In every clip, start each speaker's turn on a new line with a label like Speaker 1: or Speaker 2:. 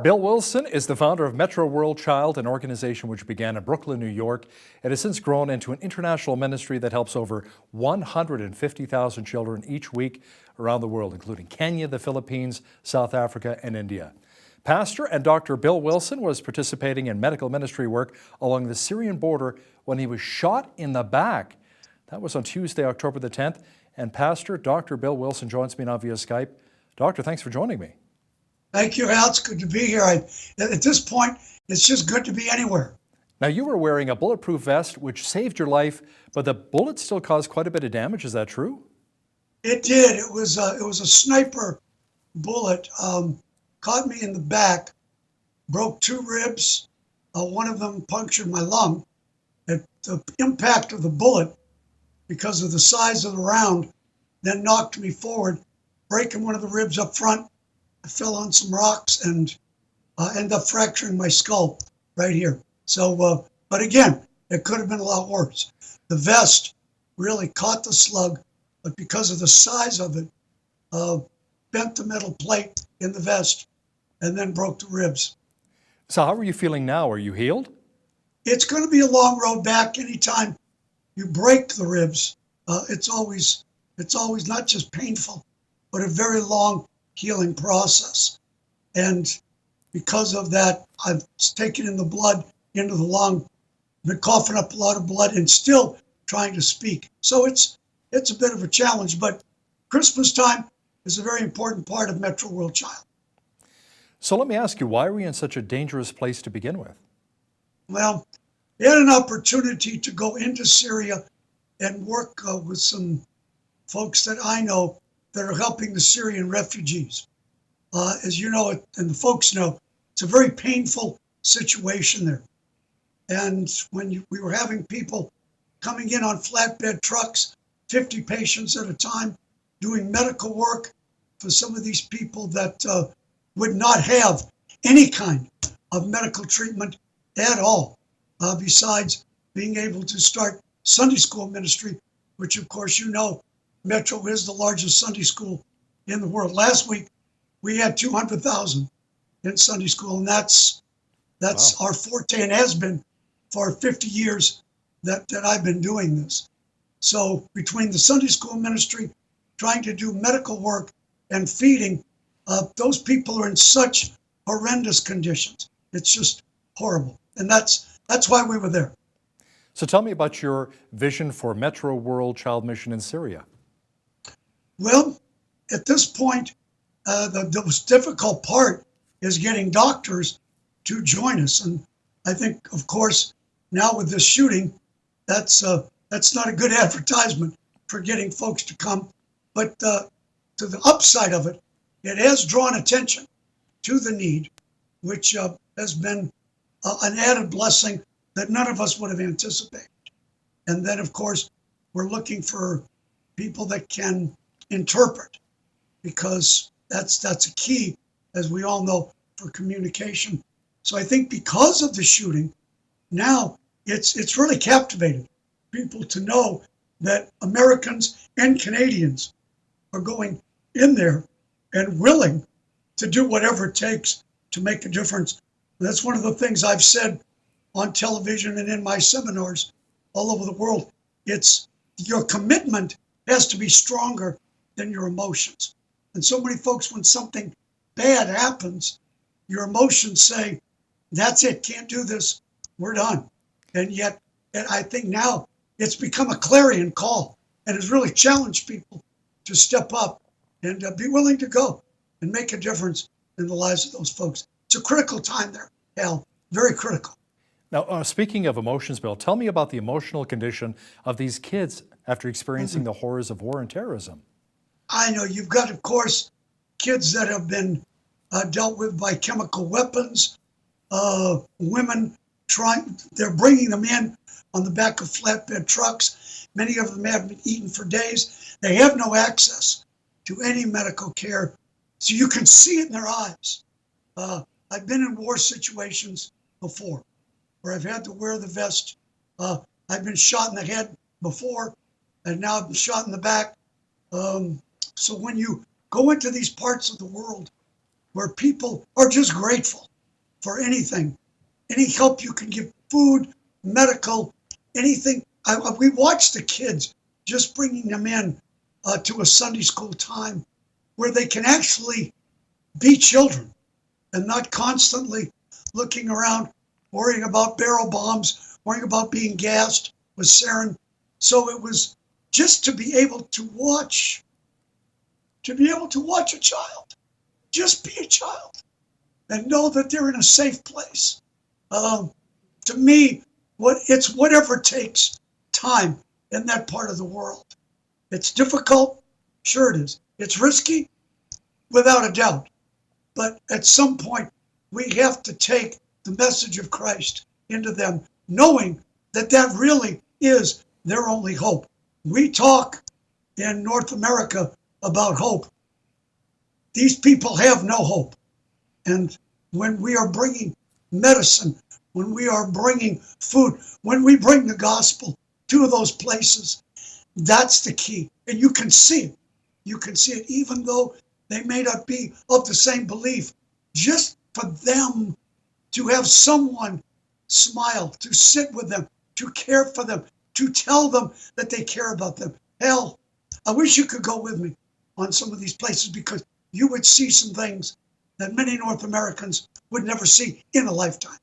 Speaker 1: Bill Wilson is the founder of Metro World Child, an organization which began in Brooklyn, New York. It has since grown into an international ministry that helps over 150,000 children each week around the world, including Kenya, the Philippines, South Africa, and India. Pastor and Dr. Bill Wilson was participating in medical ministry work along the Syrian border when he was shot in the back. That was on Tuesday, October the 10th. And Pastor Dr. Bill Wilson joins me now via Skype. Doctor, thanks for joining me.
Speaker 2: Thank you, Al. It's good to be here. At this point, it's just good to be anywhere.
Speaker 1: Now, you were wearing a bulletproof vest, which saved your life, but the bullet still caused quite a bit of damage. Is that true?
Speaker 2: It did. It was a sniper bullet. Caught me in the back, broke two ribs. One of them punctured my lung. The impact of the bullet, because of the size of the round, then knocked me forward, breaking one of the ribs up front. I fell on some rocks and ended up fracturing my skull right here. So, but again, it could have been a lot worse. The vest really caught the slug, but because of the size of it, bent the metal plate in the vest and then broke the ribs.
Speaker 1: So how are you feeling now? Are you healed?
Speaker 2: It's going to be a long road back. Anytime you break the ribs, it's always not just painful, but a very long healing process. And because of that, I've taken in the blood into the lung, been coughing up a lot of blood and still trying to speak. So it's a bit of a challenge, but Christmas time is a very important part of Metro World Child.
Speaker 1: So let me ask you, why were you in such a dangerous place to begin with?
Speaker 2: Well, we had an opportunity to go into Syria and work with some folks that I know that are helping the Syrian refugees. As you know, and the folks know, it's a very painful situation there. And when we were having people coming in on flatbed trucks, 50 patients at a time, doing medical work for some of these people that would not have any kind of medical treatment at all, besides being able to start Sunday school ministry, which of course you know, Metro is the largest Sunday school in the world. Last week, we had 200,000 in Sunday school, and that's wow. Our forte and has been for 50 years that I've been doing this. So between the Sunday school ministry, trying to do medical work and feeding, those people are in such horrendous conditions. It's just horrible. And that's why we were there.
Speaker 1: So tell me about your vision for Metro World Child Mission in Syria.
Speaker 2: Well, at this point, the most difficult part is getting doctors to join us. And I think, of course, now with this shooting, that's not a good advertisement for getting folks to come. But to the upside of it, it has drawn attention to the need, which has been an added blessing that none of us would have anticipated. And then, of course, we're looking for people that can interpret, because that's a key, as we all know, for communication. So I think because of the shooting, now it's really captivated people to know that Americans and Canadians are going in there and willing to do whatever it takes to make a difference. And that's one of the things I've said on television and in my seminars all over the world. It's your commitment has to be stronger than your emotions. And so many folks, when something bad happens, your emotions say, that's it, can't do this, we're done. And yet, I think now it's become a clarion call and has really challenged people to step up and be willing to go and make a difference in the lives of those folks. It's a critical time there, Al, very critical.
Speaker 1: Now, speaking of emotions, Bill, tell me about the emotional condition of these kids after experiencing the horrors of war and terrorism.
Speaker 2: I know you've got, of course, kids that have been dealt with by chemical weapons, women they're bringing them in on the back of flatbed trucks. Many of them haven't been eaten for days. They have no access to any medical care. So you can see it in their eyes. I've been in war situations before where I've had to wear the vest. I've been shot in the head before, and now I've been shot in the back. So when you go into these parts of the world where people are just grateful for anything, any help you can give, food, medical, anything. We watch the kids, just bringing them in to a Sunday school time where they can actually be children and not constantly looking around, worrying about barrel bombs, worrying about being gassed with sarin. So it was just to be able to watch a child, just be a child and know that they're in a safe place. To me, it's whatever takes time in that part of the world. It's difficult, sure it is. It's risky, without a doubt. But at some point, we have to take the message of Christ into them, knowing that that really is their only hope. We talk in North America about hope. These people have no hope. And when we are bringing medicine, when we are bringing food, when we bring the gospel to those places, that's the key. And you can see it. You can see it, even though they may not be of the same belief. Just for them to have someone smile, to sit with them, to care for them, to tell them that they care about them. Hell, I wish you could go with me on some of these places, because you would see some things that many North Americans would never see in a lifetime.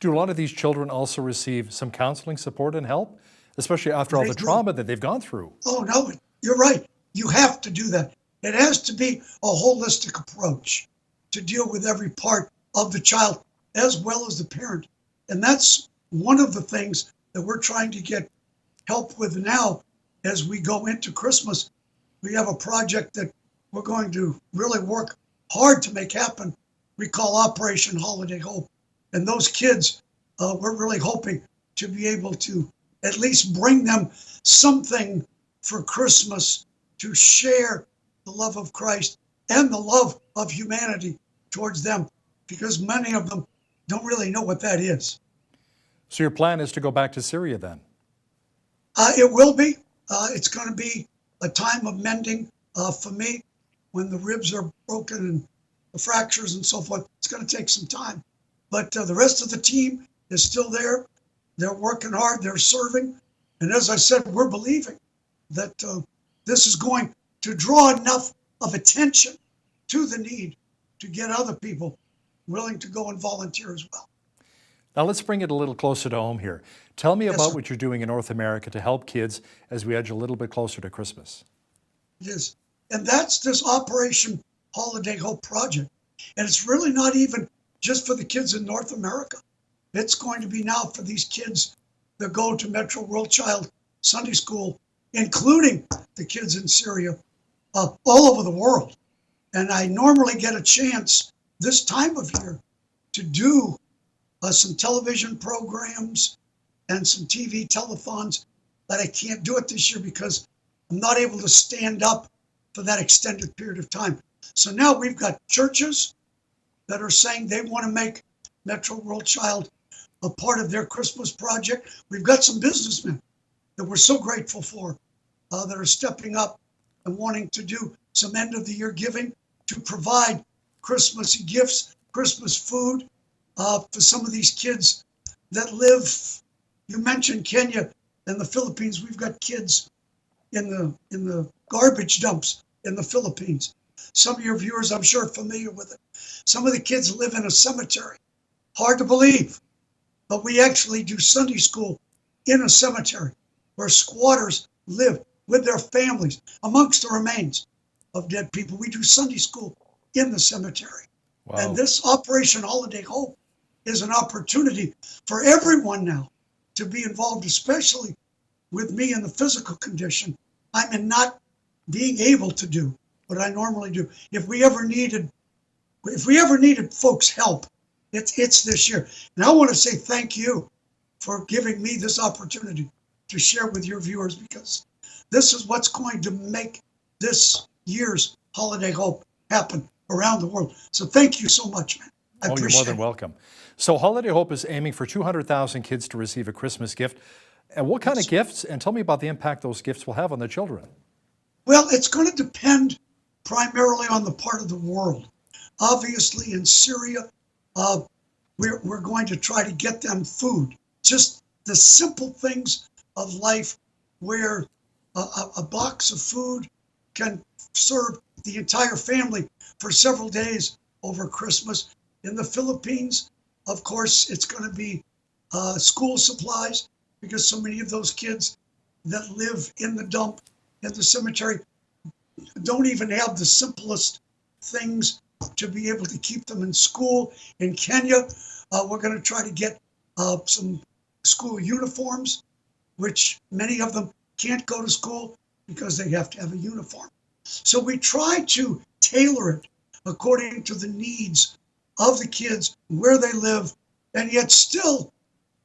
Speaker 1: Do a lot of these children also receive some counseling support and help, especially after all the trauma that they've gone through?
Speaker 2: Oh, no, you're right. You have to do that. It has to be a holistic approach to deal with every part of the child as well as the parent. And that's one of the things that we're trying to get help with now as we go into Christmas. We have a project that we're going to really work hard to make happen. We call Operation Holiday Hope. And those kids, we're really hoping to be able to at least bring them something for Christmas to share the love of Christ and the love of humanity towards them, because many of them don't really know what that is.
Speaker 1: So your plan is to go back to Syria then?
Speaker 2: It will be. It's going to be a time of mending for me when the ribs are broken and the fractures and so forth. It's going to take some time. But the rest of the team is still there. They're working hard. They're serving. And as I said, we're believing that this is going to draw enough of attention to the need to get other people willing to go and volunteer as well.
Speaker 1: Now let's bring it a little closer to home here. Tell me
Speaker 2: Yes,
Speaker 1: about
Speaker 2: sir.
Speaker 1: what you're doing in North America to help kids as we edge a little bit closer to Christmas.
Speaker 2: Yes. And that's this Operation Holiday Hope project. And it's really not even just for the kids in North America. It's going to be now for these kids that go to Metro World Child Sunday School, including the kids in Syria, all over the world. And I normally get a chance this time of year to do some television programs and some TV telethons, but I can't do it this year because I'm not able to stand up for that extended period of time. So now we've got churches that are saying they want to make Metro World Child a part of their Christmas project. We've got some businessmen that we're so grateful for that are stepping up and wanting to do some end of the year giving to provide Christmas gifts, Christmas food for some of these kids that live. You mentioned Kenya and the Philippines. We've got kids in the garbage dumps in the Philippines. Some of your viewers, I'm sure, are familiar with it. Some of the kids live in a cemetery. Hard to believe, but we actually do Sunday school in a cemetery where squatters live with their families amongst the remains of dead people. We do Sunday school in the cemetery.
Speaker 1: Wow.
Speaker 2: And this Operation Holiday Hope is an opportunity for everyone now to be involved, especially with me in the physical condition I'm in, not being able to do what I normally do. If we ever needed folks' help, it's this year. And I want to say thank you for giving me this opportunity to share with your viewers, because this is what's going to make this year's Holiday Hope happen around the world. So thank you so much, man. I
Speaker 1: You're
Speaker 2: appreciate
Speaker 1: more than welcome. So Holiday Hope is aiming for 200,000 kids to receive a Christmas gift. And what kind of gifts? And tell me about the impact those gifts will have on the children.
Speaker 2: Well, it's going to depend primarily on the part of the world. Obviously, in Syria, we're going to try to get them food. Just the simple things of life where a box of food can serve the entire family for several days over Christmas. In the Philippines, of course, it's going to be school supplies, because so many of those kids that live in the dump, in the cemetery, don't even have the simplest things to be able to keep them in school. In Kenya, we're going to try to get some school uniforms, which many of them can't go to school because they have to have a uniform. So we try to tailor it according to the needs of the kids, where they live, and yet still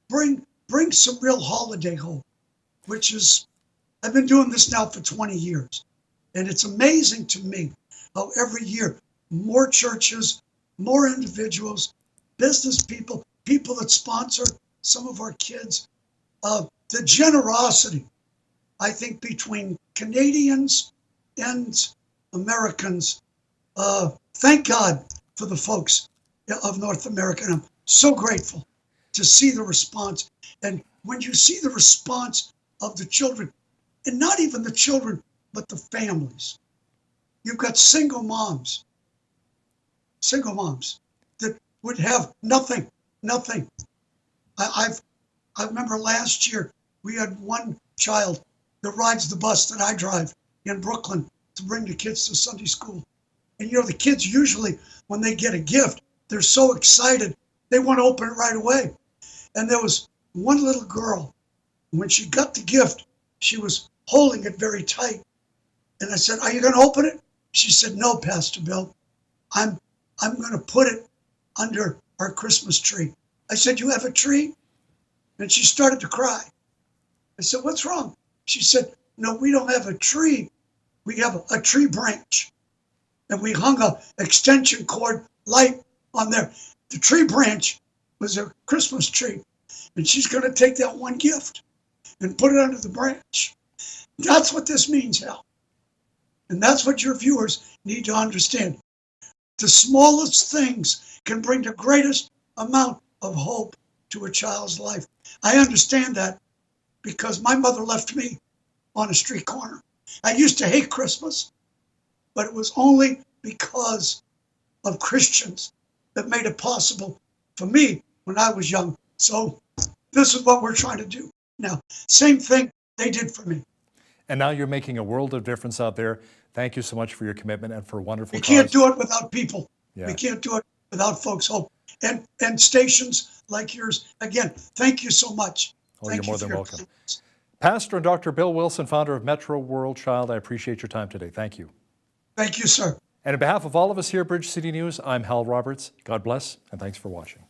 Speaker 2: bring some real holiday hope, which is, I've been doing this now for 20 years. And it's amazing to me how every year more churches, more individuals, business people, people that sponsor some of our kids, the generosity, I think, between Canadians and Americans. Thank God for the folks of North America. And I'm so grateful to see the response. And when you see the response of the children, and not even the children, but the families, you've got single moms that would have nothing. I remember last year we had one child that rides the bus that I drive in Brooklyn to bring the kids to Sunday school. And the kids usually, when they get a gift, they're so excited, they want to open it right away. And there was one little girl, when she got the gift, she was holding it very tight. And I said, "Are you going to open it?" She said, "No, Pastor Bill, I'm going to put it under our Christmas tree." I said, "You have a tree?" And she started to cry. I said, "What's wrong?" She said, "No, we don't have a tree. We have a tree branch." And we hung a extension cord light on there. The tree branch was a Christmas tree. And she's going to take that one gift and put it under the branch. That's what this means, Hal. And that's what your viewers need to understand. The smallest things can bring the greatest amount of hope to a child's life. I understand that because my mother left me on a street corner. I used to hate Christmas, but it was only because of Christians that made it possible for me when I was young. So this is what we're trying to do now. Same thing they did for me.
Speaker 1: And now you're making a world of difference out there. Thank you so much for your commitment and for a wonderful
Speaker 2: We
Speaker 1: cause.
Speaker 2: can't do it without people.
Speaker 1: Yeah.
Speaker 2: We can't do it without folks' hope. And stations like yours. Again, thank you so much.
Speaker 1: Oh,
Speaker 2: Thank
Speaker 1: you're more
Speaker 2: you
Speaker 1: than
Speaker 2: for your
Speaker 1: welcome.
Speaker 2: kindness.
Speaker 1: Pastor and Dr. Bill Wilson, founder of Metro World Child, I appreciate your time today. Thank you.
Speaker 2: Thank you, sir.
Speaker 1: And on behalf of all of us here at Bridge City News, I'm Hal Roberts. God bless, and thanks for watching.